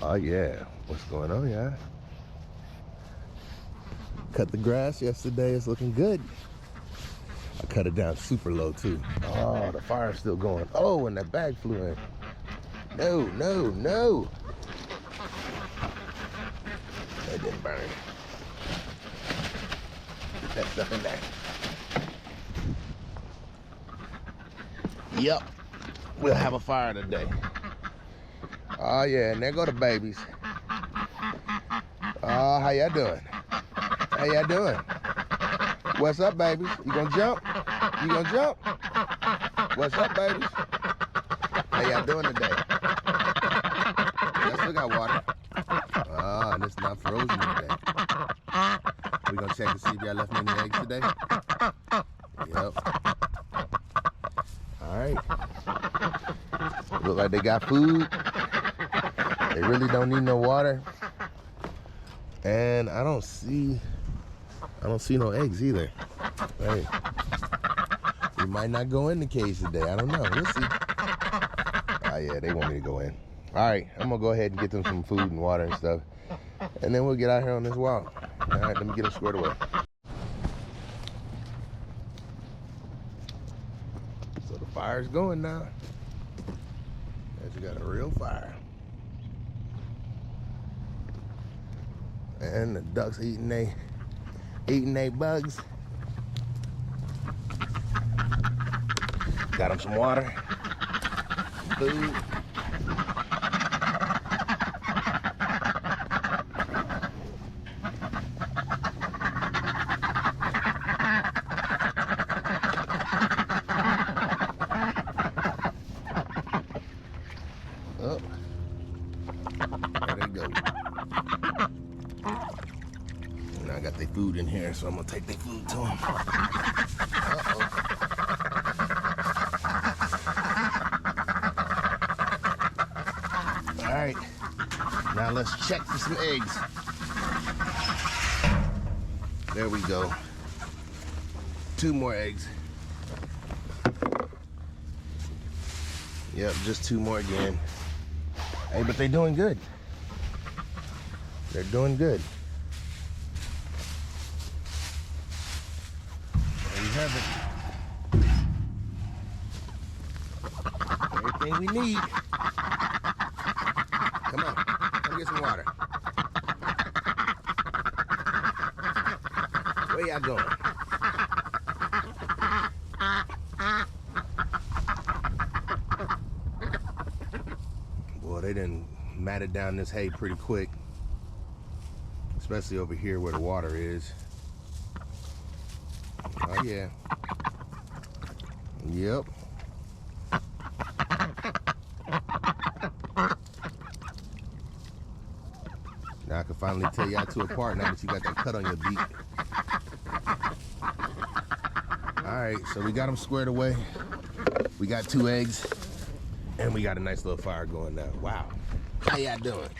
Oh yeah, what's going on, yeah? Cut the grass yesterday, it's looking good. I cut it down super low too. Oh, the fire's still going. Oh, and that bag flew in. No, no, no. That didn't burn. Get that stuff in there. Yep, we'll have a fire today. Oh yeah, and there go the babies. Oh, how y'all doing? How y'all doing? What's up, babies? You gonna jump? You gonna jump? What's up, babies? How y'all doing today? Y'all still got water. Ah, and it's not frozen today. We gonna check to see if y'all left me any eggs today? Yep. All right. Look like they got food. They really don't need no water. And I don't see no eggs either. Hey, we might not go in the cage today. I don't know. We'll see. Oh yeah, they want me to go in. All right, I'm gonna go ahead and get them some food and water and stuff, and then we'll get out here on this walk. All right, let me get them squared away. So the fire's going now. You got a real fire. And the ducks eating they bugs. Got them some water, food. Oh, there they go. And I got their food in here, so I'm gonna take their food to them. All right, now let's check for some eggs. There we go. 2 more eggs. Yep, just 2 more again. Hey, but they're doing good. They're doing good. There you have it. Everything we need. Come on, come get some water. Where y'all going? Boy, they done matted down this hay pretty quick, especially over here where the water is. Oh yeah. Yep. Now I can finally tell y'all 2 apart now that you got that cut on your beak. Alright, so we got them squared away. We got 2 eggs. And we got a nice little fire going now. Wow. How y'all doing?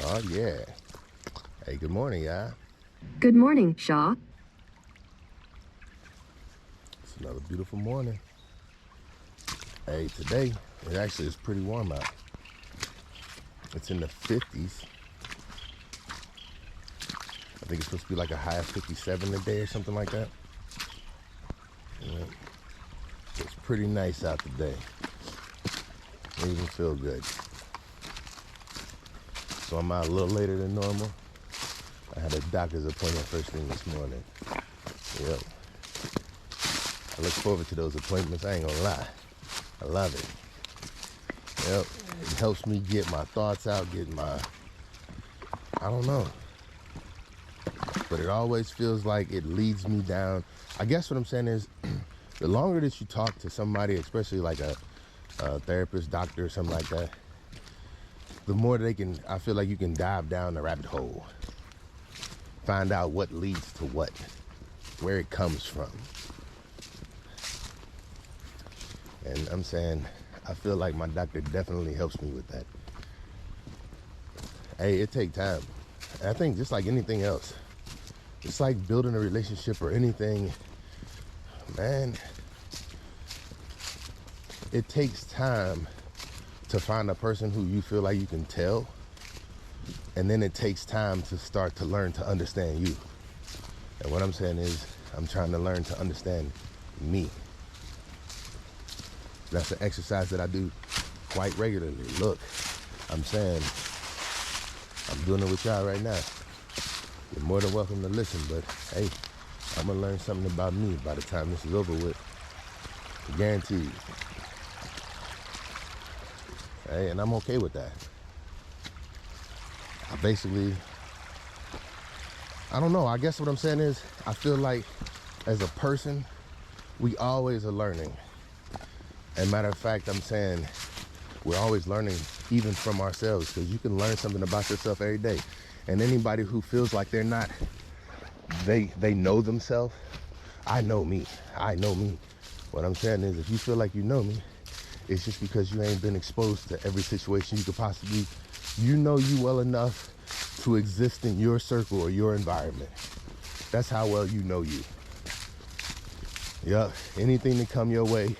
Oh yeah. Hey, good morning, y'all. Good morning, Shaw. It's another beautiful morning. Hey, today it actually is pretty warm out. It's in the 50s. I think it's supposed to be like a high of 57 today or something like that. Yeah. It's pretty nice out today. It even feel good. So I'm out a little later than normal. I had a doctor's appointment first thing this morning. Yep. I look forward to those appointments, I ain't gonna lie. I love it. Yep. It helps me get my thoughts out, I don't know. But it always feels like it leads me down. I guess what I'm saying is, the longer that you talk to somebody, especially like a therapist, doctor, or something like that, the more I feel like you can dive down the rabbit hole. Find out what leads to what, where it comes from. And I'm saying, I feel like my doctor definitely helps me with that. Hey, it takes time. And I think just like anything else, it's like building a relationship or anything, man, it takes time to find a person who you feel like you can tell. And then it takes time to start to learn to understand you. And what I'm saying is, I'm trying to learn to understand me. That's an exercise that I do quite regularly. Look, I'm saying, I'm doing it with y'all right now. You're more than welcome to listen, but hey, I'm gonna learn something about me by the time this is over with. Guaranteed. Hey, and I'm okay with that. I don't know, I guess what I'm saying is, I feel like as a person, we always are learning. And matter of fact, I'm saying we're always learning even from ourselves, because you can learn something about yourself every day. And anybody who feels like they're not, they know themselves. I know me. What I'm saying is, if you feel like you know me, it's just because you ain't been exposed to every situation you could possibly. You know you well enough to exist in your circle or your environment. That's how well you know you. Yup, anything that come your way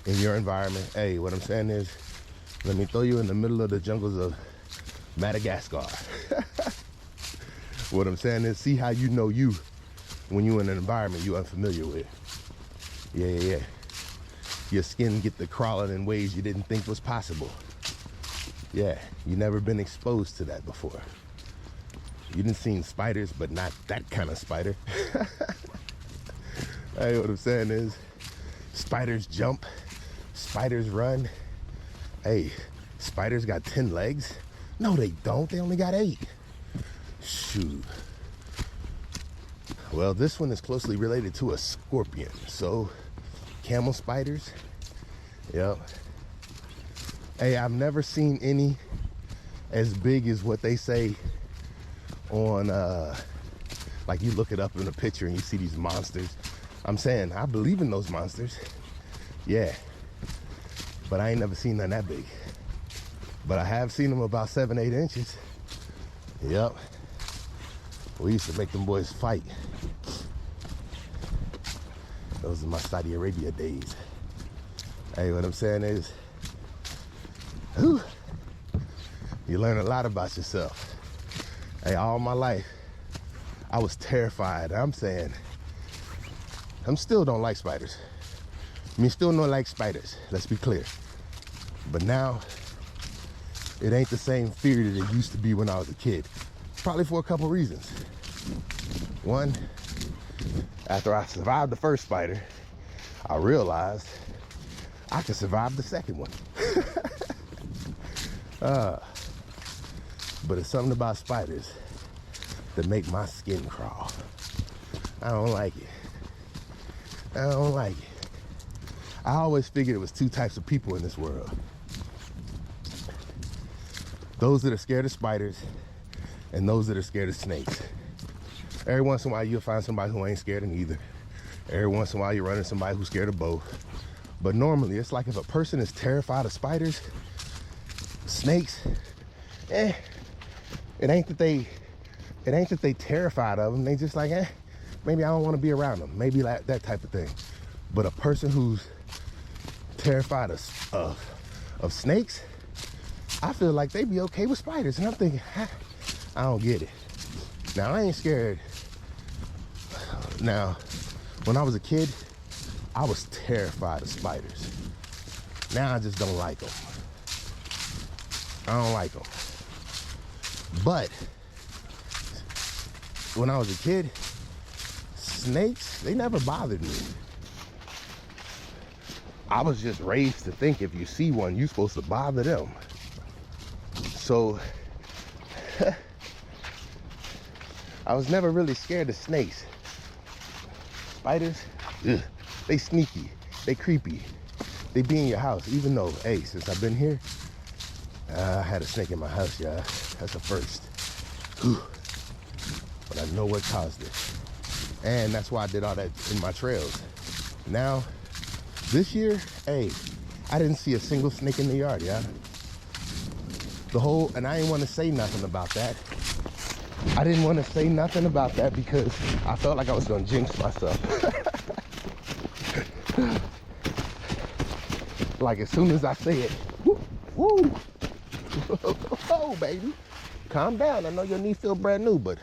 in your environment. Hey, what I'm saying is, let me throw you in the middle of the jungles of Madagascar. What I'm saying is, see how you know you when you're in an environment you're unfamiliar with. Yeah. Your skin get to crawling in ways you didn't think was possible. Yeah, you never been exposed to that before. You done seen spiders, but not that kind of spider. Hey, what I'm saying is, spiders jump, spiders run. Hey, spiders got 10 legs? No, they don't. They only got 8. Shoot. Well, this one is closely related to a scorpion. So, camel spiders. Yep. Hey, I've never seen any as big as what they say on, like you look it up in a picture and you see these monsters. I'm saying, I believe in those monsters. Yeah. But I ain't never seen none that big. But I have seen them about 7-8 inches. Yep. We used to make them boys fight. Those are my Saudi Arabia days. Hey, what I'm saying is, whew, you learn a lot about yourself. Hey, all my life, I was terrified. I'm saying, I still don't like spiders. I mean, still don't like spiders, let's be clear. But now, it ain't the same fear that it used to be when I was a kid. Probably for a couple reasons. One, after I survived the first spider, I realized I could survive the second one. But it's something about spiders that make my skin crawl. I don't like it. I always figured it was 2 types of people in this world. Those that are scared of spiders and those that are scared of snakes. Every once in a while you'll find somebody who ain't scared of neither. Every once in a while you run into somebody who's scared of both. But normally it's like if a person is terrified of spiders, snakes, it ain't that they terrified of them. They just like, maybe I don't want to be around them. Maybe like that type of thing. But a person who's terrified of snakes, I feel like they'd be okay with spiders. And I'm thinking, I don't get it. Now, I ain't scared. Now, when I was a kid, I was terrified of spiders. Now I just don't like them. I don't like them. But when I was a kid, snakes, they never bothered me. I was just raised to think if you see one, you're supposed to bother them. So I was never really scared of snakes. Spiders, ugh, they sneaky, they creepy. They be in your house, even though, hey, since I've been here, I had a snake in my house, y'all. That's a first. Whew. But I know what caused it. And that's why I did all that in my trails. Now, this year, hey, I didn't see a single snake in the yard, yeah. And I didn't want to say nothing about that. I didn't want to say nothing about that because I felt like I was going to jinx myself. Like as soon as I say it, woo, woo. Oh, baby, calm down. I know your knee feel brand new, but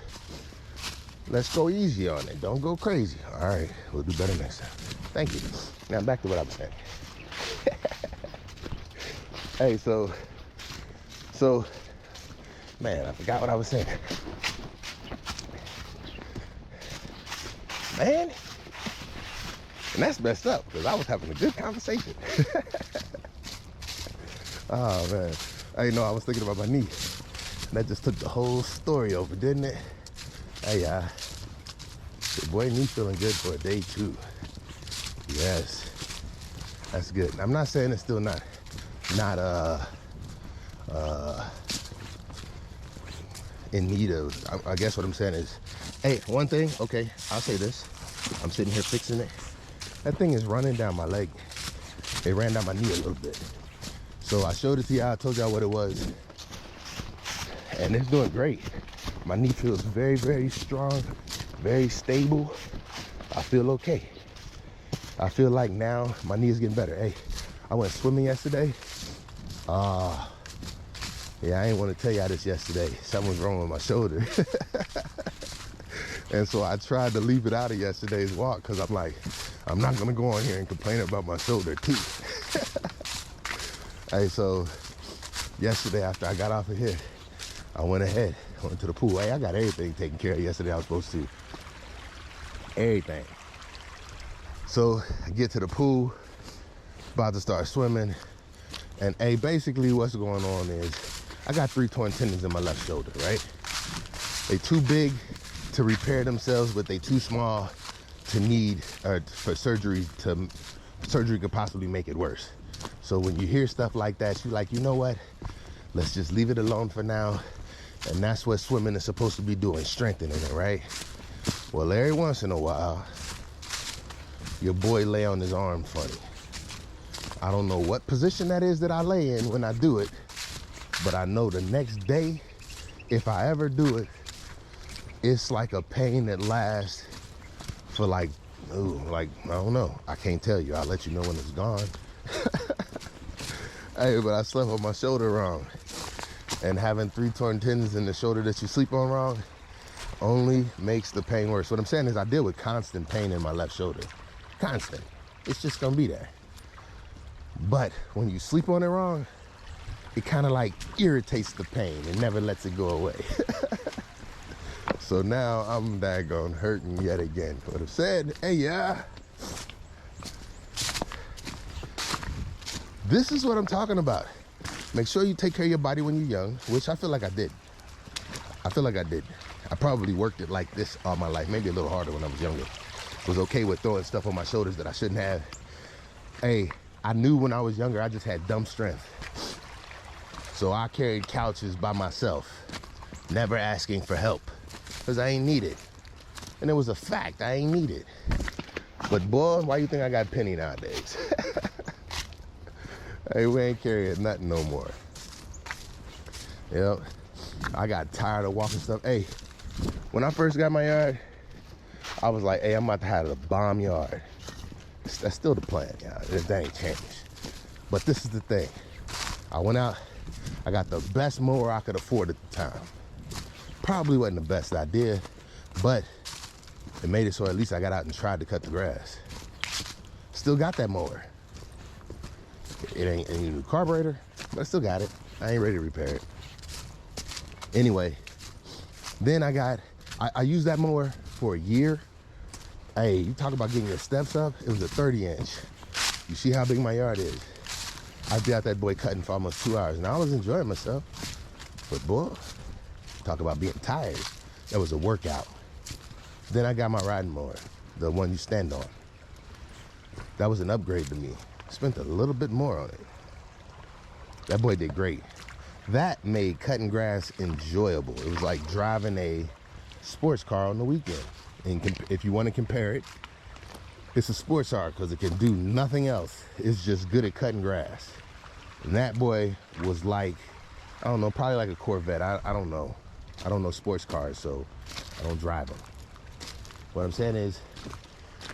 let's go easy on it. Don't go crazy. All right, we'll do better next time. Thank you. Now back to what I was saying. Hey, so, man, I forgot what I was saying. Man, and that's messed up because I was having a good conversation. Oh man, I didn't know I was thinking about my knee. That just took the whole story over, didn't it? Hey, your boy knee feeling good for a day too. Yes, that's good. I'm not saying it's still not in need of. I guess what I'm saying is, hey, one thing. Okay, I'll say this. I'm sitting here fixing it. That thing is running down my leg. It ran down my knee a little bit. So I showed it to y'all. I told y'all what it was, and it's doing great. My knee feels very, very strong, very stable. I feel okay. I feel like now my knee is getting better. Hey, I went swimming yesterday. Yeah, I ain't want to tell y'all this yesterday. Something was wrong with my shoulder. And so I tried to leave it out of yesterday's walk because I'm like, I'm not going to go on here and complain about my shoulder too. Hey, so yesterday after I got off of here, I went ahead, went to the pool. Hey, I got everything taken care of yesterday. I was supposed to. Everything. So I get to the pool, about to start swimming. And hey, basically what's going on is I got 3 torn tendons in my left shoulder, right? They too big to repair themselves, but they too small to need for surgery. Surgery could possibly make it worse. So when you hear stuff like that, you're like, you know what? Let's just leave it alone for now. And that's what swimming is supposed to be doing, strengthening it, right? Well, every once in a while, your boy lay on his arm funny. I don't know what position that is that I lay in when I do it, but I know the next day, if I ever do it, it's like a pain that lasts for like, I don't know. I can't tell you. I'll let you know when it's gone. Hey, but I slept on my shoulder wrong. And having 3 torn tendons in the shoulder that you sleep on wrong only makes the pain worse. What I'm saying is I deal with constant pain in my left shoulder. Constant. It's just gonna be there. But when you sleep on it wrong, it kind of like irritates the pain. It never lets it go away. So now I'm daggone hurting yet again. But I'm saying, hey, yeah. This is what I'm talking about. Make sure you take care of your body when you're young, which I feel like I did. I probably worked it like this all my life, maybe a little harder when I was younger. Was okay with throwing stuff on my shoulders that I shouldn't have. Hey, I knew when I was younger, I just had dumb strength. So I carried couches by myself, never asking for help, because I ain't need it. And it was a fact, I ain't need it. But boy, why you think I got Penny nowadays? Hey, we ain't carrying nothing no more. Yep, I got tired of walking stuff. Hey, when I first got my yard, I was like, hey, I'm about to have a bomb yard. That's still the plan, yeah. That ain't changed. But this is the thing. I went out, I got the best mower I could afford at the time. Probably wasn't the best idea, but it made it so at least I got out and tried to cut the grass. Still got that mower. It ain't a new carburetor, but I still got it. I ain't ready to repair it. Anyway, then I used that mower for a year. Hey, you talk about getting your steps up. It was a 30-inch. You see how big my yard is? I'd be out that boy cutting for almost 2 hours. And I was enjoying myself. But boy, talk about being tired. That was a workout. Then I got my riding mower, the one you stand on. That was an upgrade to me. Spent a little bit more on it. That boy did great. That made cutting grass enjoyable. It was like driving a sports car on the weekend. And if you want to compare it, it's a sports car because it can do nothing else. It's just good at cutting grass. And that boy was like, I don't know, probably like a Corvette. I don't know. I don't know sports cars, so I don't drive them. What I'm saying is,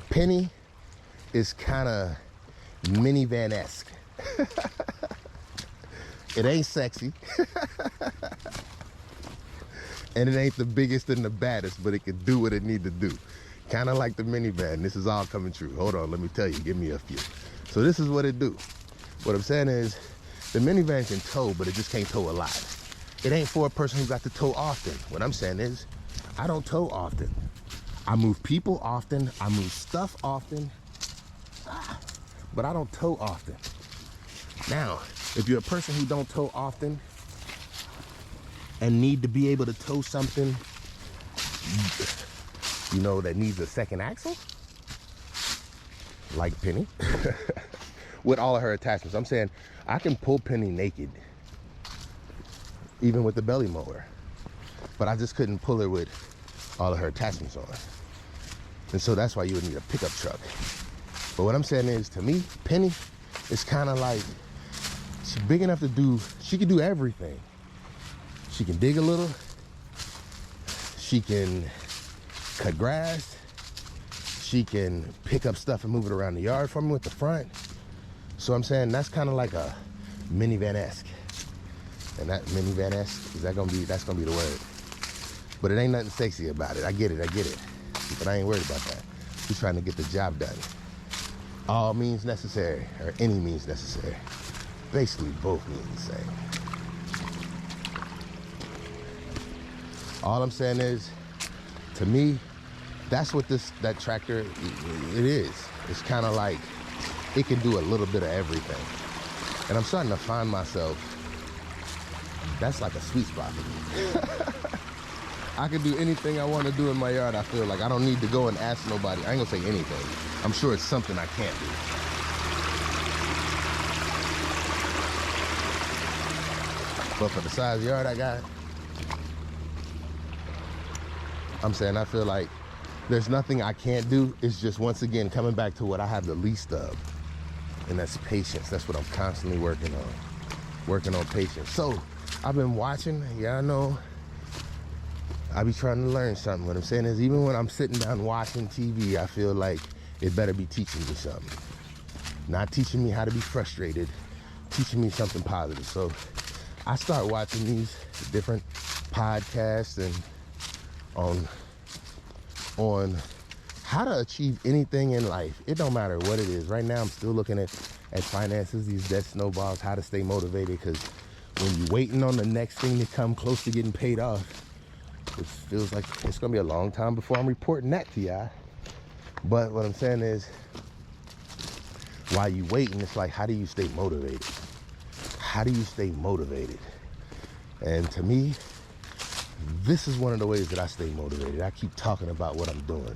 Penny is kind of minivan-esque. It ain't sexy. And it ain't the biggest and the baddest, but it can do what it need to do. Kind of like the minivan. This is all coming true. Hold on, let me tell you. Give me a few. So this is what it do. What I'm saying is, the minivan can tow, but it just can't tow a lot. It ain't for a person who got to tow often. What I'm saying is, I don't tow often. I move people often. I move stuff often. But I don't tow often. Now, if you're a person who don't tow often and need to be able to tow something, you know, that needs a second axle, like Penny, with all of her attachments. I'm saying I can pull Penny naked, even with the belly mower, but I just couldn't pull her with all of her attachments on. And so that's why you would need a pickup truck. But what I'm saying is, to me, Penny is kind of like, she's big enough to do, she can do everything. She can dig a little. She can cut grass. She can pick up stuff and move it around the yard for me with the front. So I'm saying that's kind of like a minivan-esque. And that minivan-esque, that's gonna be the word. But it ain't nothing sexy about it. I get it. But I ain't worried about that. She's trying to get the job done. All means necessary, or any means necessary. Basically, both mean the same. All I'm saying is, to me, that's what that tractor, it is. It's kind of like, it can do a little bit of everything. And I'm starting to find myself, that's like a sweet spot for me. I can do anything I want to do in my yard. I feel like I don't need to go and ask nobody. I ain't gonna say anything. I'm sure it's something I can't do. But for the size yard I got, I'm saying I feel like there's nothing I can't do. It's just, once again, coming back to what I have the least of. And that's patience. That's what I'm constantly working on. Working on patience. So I've been watching. Yeah, I know. I be trying to learn something. What I'm saying is, even when I'm sitting down watching TV, I feel like it better be teaching me something. Not teaching me how to be frustrated, teaching me something positive. So I start watching these different podcasts and on how to achieve anything in life. It don't matter what it is. Right now, I'm still looking at finances, these debt snowballs, how to stay motivated, because when you're waiting on the next thing to come close to getting paid off, it feels like it's gonna be a long time before I'm reporting that to y'all. But what I'm saying is, while you waiting, it's like, how do you stay motivated? How do you stay motivated? And to me, this is one of the ways that I stay motivated. I keep talking about what I'm doing.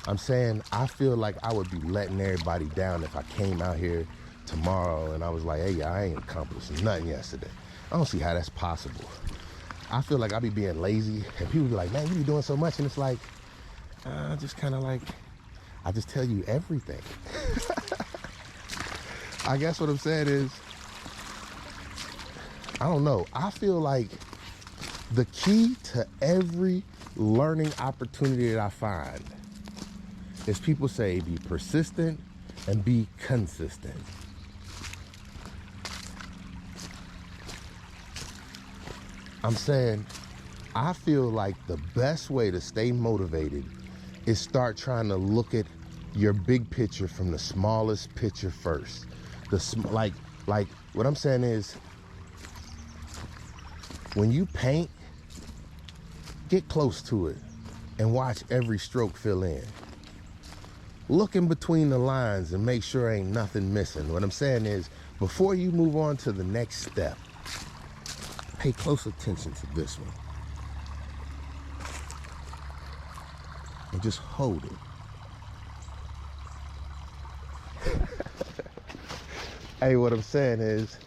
I'm saying, I feel like I would be letting everybody down if I came out here tomorrow and I was like, hey, I ain't accomplished nothing yesterday. I don't see how that's possible. I feel like I be being lazy, and people be like, man, you be doing so much. And it's like, just kind of like, I just tell you everything. I guess what I'm saying is, I don't know. I feel like the key to every learning opportunity that I find is, people say, be persistent and be consistent. I'm saying, I feel like the best way to stay motivated is start trying to look at your big picture from the smallest picture first. Like what I'm saying is, when you paint, get close to it and watch every stroke fill in. look in between the lines and make sure ain't nothing missing. What I'm saying is, before you move on to the next step, pay close attention to this one. And just hold it. Hey, what I'm saying is,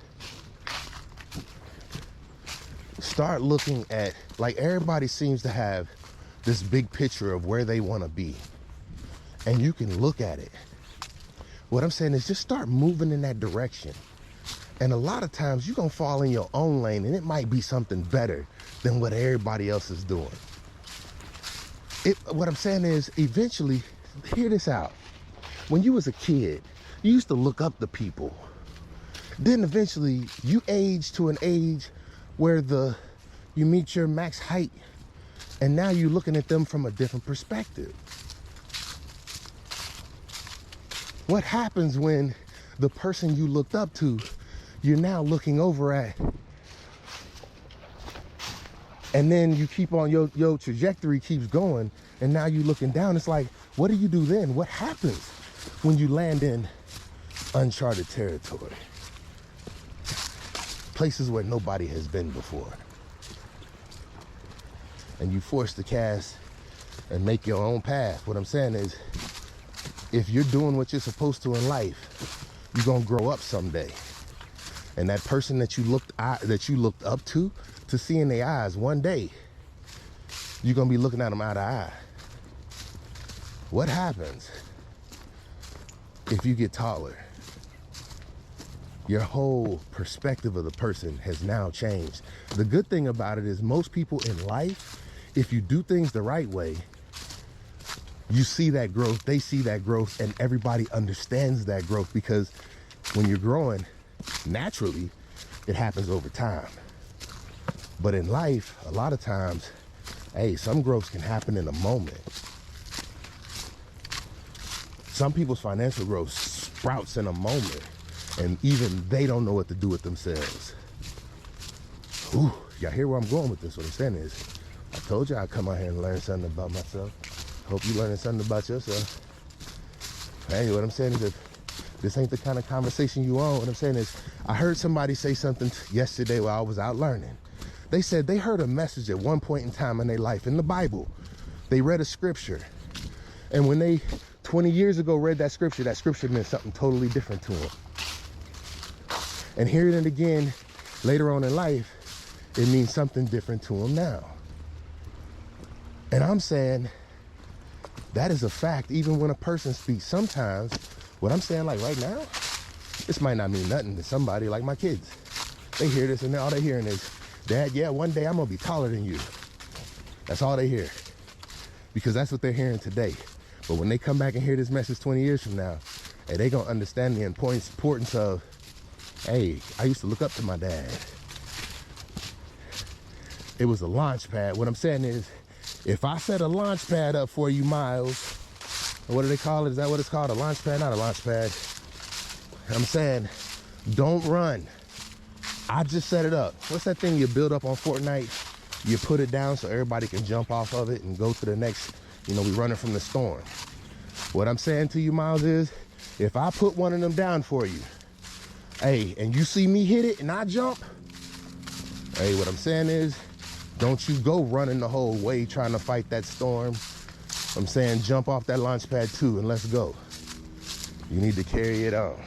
start looking at, like, everybody seems to have this big picture of where they want to be. And you can look at it. What I'm saying is, just start moving in that direction. And a lot of times you're going to fall in your own lane, and it might be something better than what everybody else is doing. What I'm saying is, eventually, hear this out. When you was a kid, you used to look up to people. Then eventually you age to an age where you meet your max height, and now you're looking at them from a different perspective. What happens when the person you looked up to, you're now looking over at, and then you keep on, your trajectory keeps going, and now you're looking down. It's like, what do you do then? What happens when you land in uncharted territory? Places where nobody has been before. And you forced to cast and make your own path. What I'm saying is, if you're doing what you're supposed to in life, you're gonna grow up someday. And that person that you looked up to see in their eyes, one day, you're gonna be looking at them eye to eye. What happens if you get taller? Your whole perspective of the person has now changed. The good thing about it is, most people in life, if you do things the right way, you see that growth, they see that growth, and everybody understands that growth, because when you're growing, naturally, it happens over time. But in life, a lot of times, hey, some growth can happen in a moment. Some people's financial growth sprouts in a moment, and even they don't know what to do with themselves. Ooh, y'all hear where I'm going with this? What I'm saying is, I told you I'd come out here and learn something about myself. Hope you're learning something about yourself. Hey, what I'm saying is, if this ain't the kind of conversation you want, what I'm saying is, I heard somebody say something yesterday while I was out learning. They said they heard a message at one point in time in their life in the Bible. They read a scripture. And when they 20 years ago read that scripture meant something totally different to them. And hearing it again later on in life, it means something different to them now. And I'm saying that is a fact, even when a person speaks. Sometimes what I'm saying, like right now, this might not mean nothing to somebody, like my kids. They hear this and all they're hearing is, Dad, yeah, one day I'm gonna be taller than you. That's all they hear, because that's what they're hearing today. But when they come back and hear this message 20 years from now, hey, they gonna understand the importance of, hey, I used to look up to my dad. It was a launch pad. What I'm saying is, if I set a launch pad up for you, Miles, what do they call it? Is that what it's called? A launch pad? Not a launch pad. I'm saying, don't run. I just set it up. What's that thing you build up on Fortnite? You put it down so everybody can jump off of it and go to the next, we running from the storm. What I'm saying to you, Miles, is if I put one of them down for you, hey, and you see me hit it and I jump, hey, what I'm saying is, don't you go running the whole way trying to fight that storm. I'm saying, jump off that launch pad too and let's go. You need to carry it on.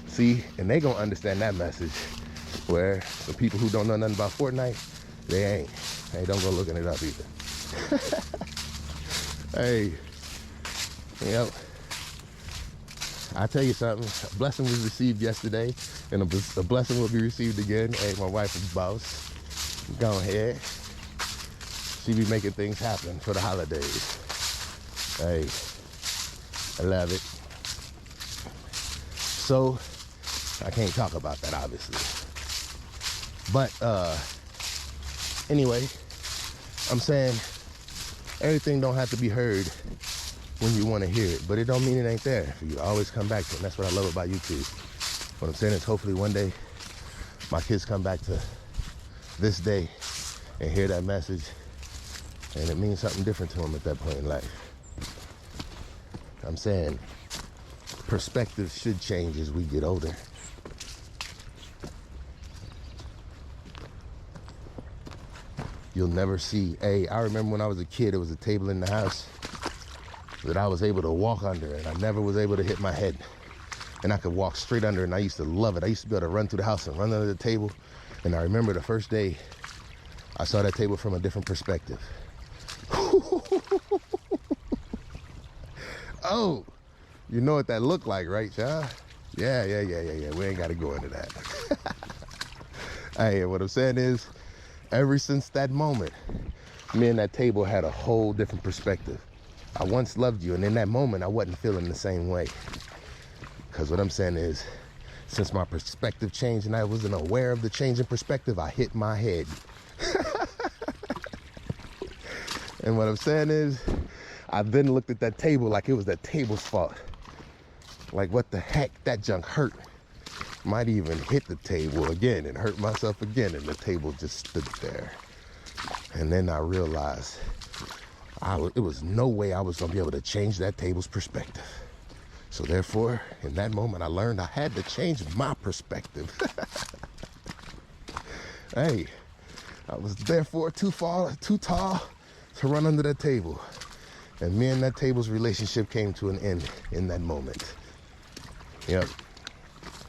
See, and they gonna understand that message. Where the people who don't know nothing about Fortnite, they ain't. Hey, don't go looking it up either. Hey, I tell you something. A blessing was received yesterday, and a blessing will be received again. Hey, my wife is boss. Go ahead. She be making things happen for the holidays. Hey, I love it. So, I can't talk about that, obviously. But anyway, I'm saying everything don't have to be heard when you want to hear it, but it don't mean it ain't there for you to always come back to it. And that's what I love about YouTube. What I'm saying is, hopefully one day my kids come back to this day and hear that message, and it means something different to them at that point in life. I'm saying perspective should change as we get older. You'll never see, hey, I remember when I was a kid, there was a table in the house that I was able to walk under, and I never was able to hit my head. And I could walk straight under, and I used to love it. I used to be able to run through the house and run under the table. And I remember the first day I saw that table from a different perspective. Oh, you know what that looked like, right, y'all? Yeah. We ain't got to go into that. Hey, what I'm saying is, ever since that moment, me and that table had a whole different perspective. I once loved you, and in that moment, I wasn't feeling the same way. Because what I'm saying is, since my perspective changed and I wasn't aware of the change in perspective, I hit my head. And what I'm saying is, I then looked at that table like it was that table's fault. Like, what the heck? That junk hurt. Might even hit the table again and hurt myself again, and the table just stood there. And then I realized it was no way I was going to be able to change that table's perspective. So therefore, in that moment, I learned I had to change my perspective. Hey, I was therefore too tall to run under that table. And me and that table's relationship came to an end in that moment. Yep.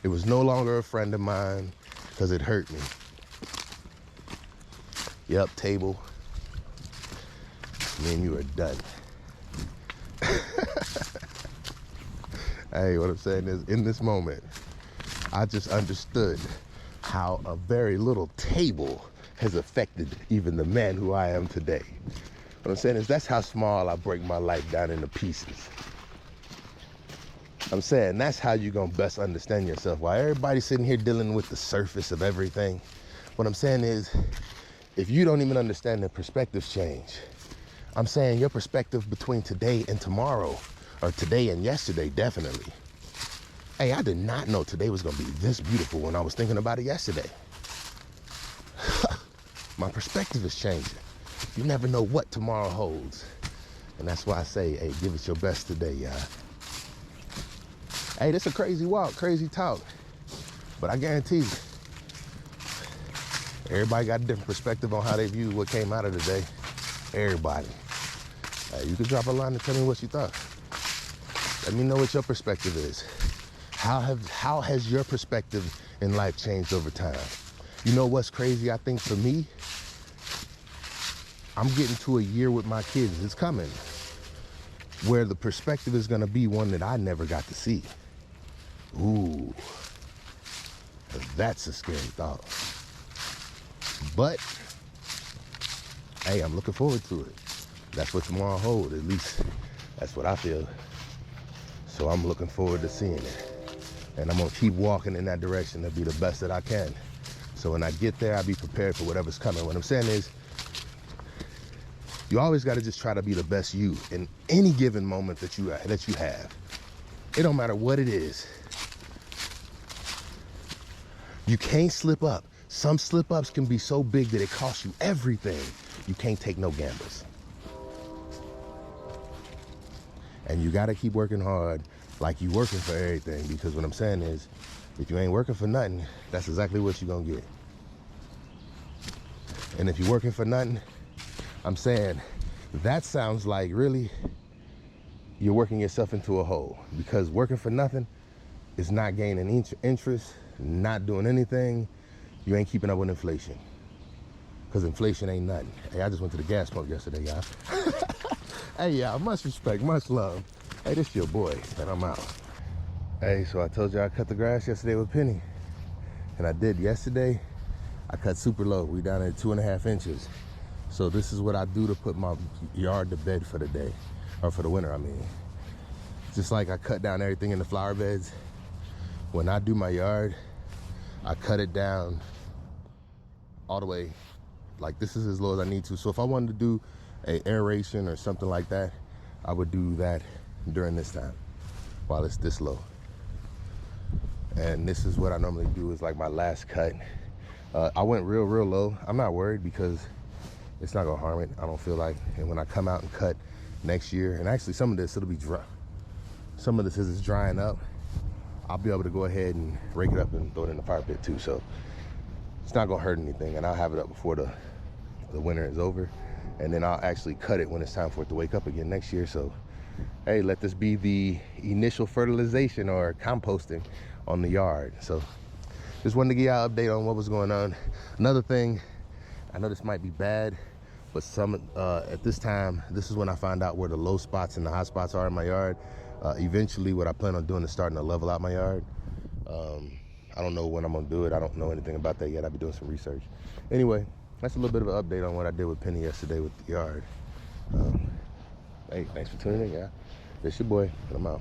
It was no longer a friend of mine because it hurt me. Yep, table. Me and you are done. Hey, what I'm saying is, in this moment, I just understood how a very little table has affected even the man who I am today. What I'm saying is, that's how small I break my life down into pieces. I'm saying that's how you're gonna best understand yourself. While everybody's sitting here dealing with the surface of everything, what I'm saying is, if you don't even understand the perspectives change, I'm saying your perspective between today and tomorrow, or today and yesterday, definitely. Hey, I did not know today was gonna be this beautiful when I was thinking about it yesterday. My perspective is changing. You never know what tomorrow holds. And that's why I say, hey, give it your best today, y'all. Hey, this is a crazy walk, crazy talk. But I guarantee you, everybody got a different perspective on how they view what came out of the day. Everybody. Hey, you can drop a line and tell me what you thought. Let me know what your perspective is. How has your perspective in life changed over time? You know what's crazy, I think, for me? I'm getting to a year with my kids, it's coming, where the perspective is gonna be one that I never got to see. Ooh, that's a scary thought. But, hey, I'm looking forward to it. That's what tomorrow holds, at least that's what I feel. So I'm looking forward to seeing it. And I'm gonna keep walking in that direction to be the best that I can. So when I get there, I'll be prepared for whatever's coming. What I'm saying is, you always gotta just try to be the best you in any given moment that you have. It don't matter what it is. You can't slip up. Some slip ups can be so big that it costs you everything. You can't take no gambles. And you gotta keep working hard like you working for everything, because what I'm saying is, if you ain't working for nothing, that's exactly what you're gonna get. And if you're working for nothing, I'm saying that sounds like really you're working yourself into a hole, because working for nothing is not gaining interest, not doing anything. You ain't keeping up with inflation, because inflation ain't nothing. Hey, I just went to the gas pump yesterday, y'all. Hey, y'all, much respect, much love. Hey, this your boy, and I'm out. Hey, so I told you I cut the grass yesterday with Penny, and I did yesterday. I cut super low. We down at 2.5 inches. So this is what I do to put my yard to bed for the day, or for the winter, I mean. Just like I cut down everything in the flower beds, when I do my yard, I cut it down all the way. Like, this is as low as I need to. So if I wanted to do a aeration or something like that, I would do that during this time while it's this low. And this is what I normally do, is like my last cut. I went real low. I'm not worried because it's not gonna harm it, I don't feel like. And when I come out and cut next year, and actually some of this, it'll be dry. some of this is drying up, I'll be able to go ahead and rake it up and throw it in the fire pit too. So it's not gonna hurt anything, and I'll have it up before the winter is over, and then I'll actually cut it when it's time for it to wake up again next year. So hey, let this be the initial fertilization or composting on the yard. So just wanted to give y'all an update on what was going on. Another thing, I know this might be bad, but at this time, this is when I find out where the low spots and the high spots are in my yard. Eventually, what I plan on doing is starting to level out my yard. I don't know when I'm gonna do it. I don't know anything about that yet. I'll be doing some research. Anyway, that's a little bit of an update on what I did with Penny yesterday with the yard. Hey, thanks for tuning in, yeah. It's your boy, and I'm out.